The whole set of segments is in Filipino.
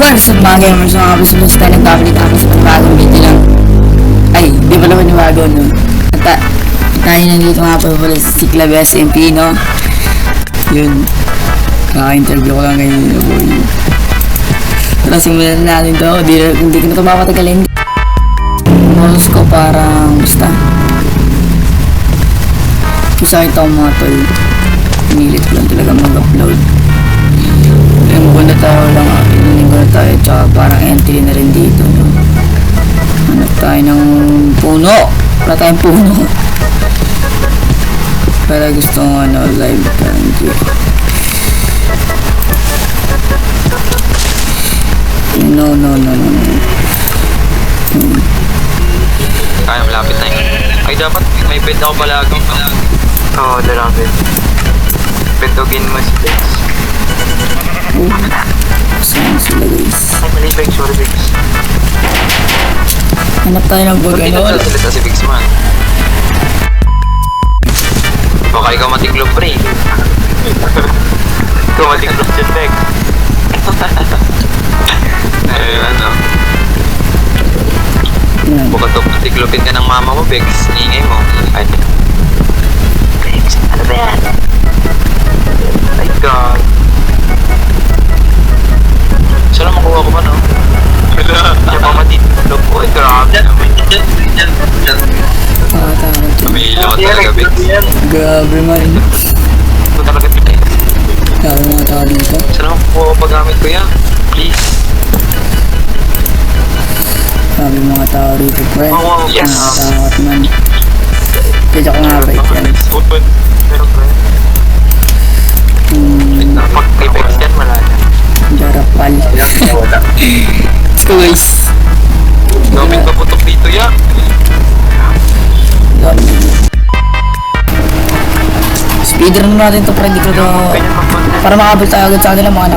What's up mga gamers, mga kapusunod tayo nag-update ako sa panibagong video lang. Ay, di pala panibago no. At tayo nandito nga pala si Club SMP no. Yun, kaka-interview ko lang ngayon boy. Tara simulan natin to, hindi ko na ito mapatagalin. Bonus ko parang basta isa ito mga tol. Pinilit ko lang talaga mag-upload. Yung muna tayo lang, inunin ko na tayo, tsaka parang entry na rin dito no? Hanap tayo ng puno, wala tayong puno para gusto ng live country. No Kaya malapit na yun. Ay dapat may bed ako balagang. Oo, dalabi. Bendogin mo si Bex. Saan sila guys? Ay mali Bex, sorry Bex. Hanap tayo ng Hindi ano. nagsasalita si Bex man. Baka ikaw matiklop pre. Ikaw matiklop dyan Bex. Ay ano. Yan. Baka tiklopin ka ng mama mo Bex. Ingay mo. Ay. Bex, ano ba yan? Oh my God. Saan na makuha ko ba no? Wala. Siya pa matitlog. Uy, grabe naman. Takot. Umilo ka talaga, Bex. Grabe man. Ito talaga, Bex. Grabe mga tao dito. Saan na makuha ko paggamit ko yan? Please. Grabe mga tao dito pre. Oh, yes. Takot man. Kaya ko nga ba yan. Open. Pero pre. Pag kay Bex yan, wala na. Jarapal. Wala. Let's go guys. Daming paputok dito ya. Speedrun natin to pre, di ko to para makabot tayo agad sa kanila mga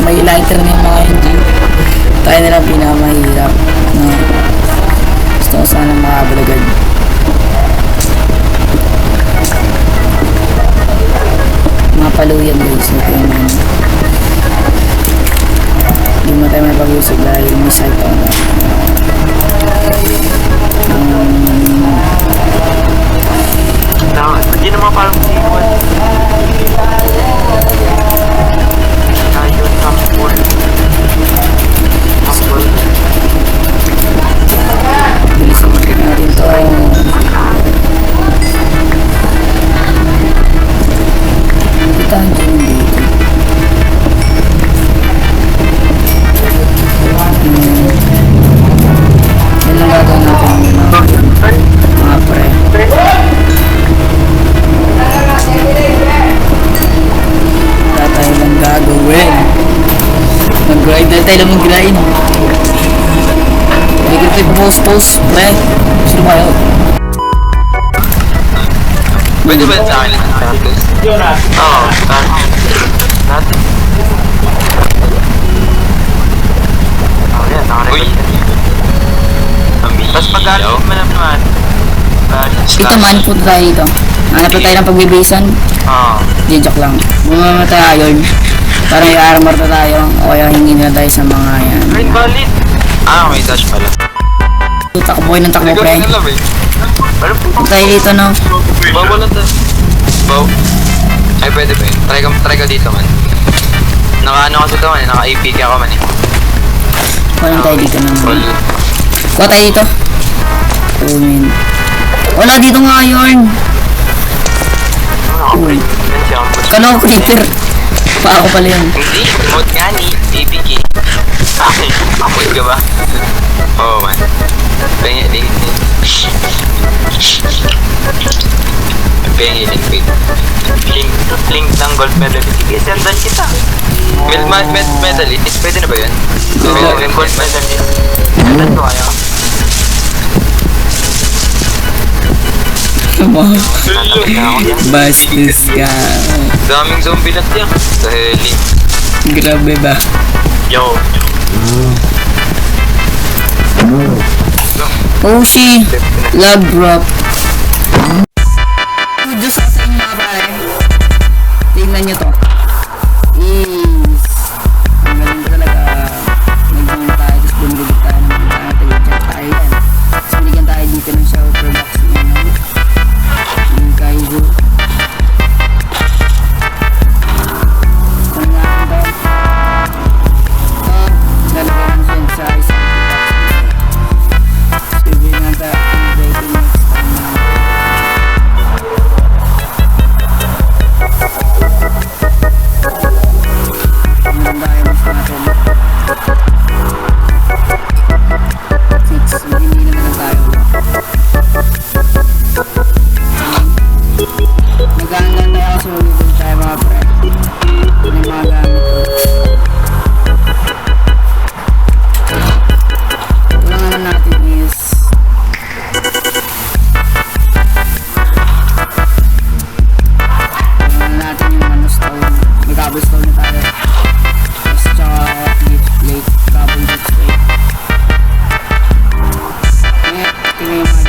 may lighter na yung mga hindi tayo nalang pinakamahirap no. Gusto ko sana makabot agad. Mga paluyan guys, okay naman. Hindi mo tayo mapag-usap dahil may site ako na Hindi naman parang sequel. Ayun, Kampul. bilisan natin to. Kita dyan dito. Yan lang gagawin natin mga pre. Wala tayo lang gagawin. Mag-grind na tayo lang mag-grind. Hindi ko tayo post pre. Sino kayo? Pwede ba sa akin? Oo, natin. Oh, yan, nakarecord. Tapos pag-alit mo naman. Ito man, punta tayo dito. Hanap na tayo ng pagbibisan. Oo. Di joke lang. Bumama tayo yun. Para may armor na tayo. O kaya hindi na tayo sa mga yan. Green Valid. May dash pala. Takbo ng takbo pre. Punta tayo dito no. Bawal lang tayo. Ay pwede ba yun? Try ka dito man. Naka-ano kasi ito man, naka-APK ako man eh. Walang tayo dito naman. All. Kuha tayo dito. Umin. Wala dito nga yun. Uy. Yan siya. Kalo ko dito. Pa ako pala yun. Hindi, remote nga ni APK. Apoy ka ba? Oo man. Pengi. Pengi link. Link ng gold medalist. Sige, sendan kita. Medalist, pwede na ba yun? Gold medalist. Sendan ko kaya. Bastos ka. Daming zombie lang yan. Dahil link. Grabe ba? Yo. Oh she. Love drop. Diyos sa inyo mga pare. Tingnan nyo to. Is ang galing talaga. tingnan yung mga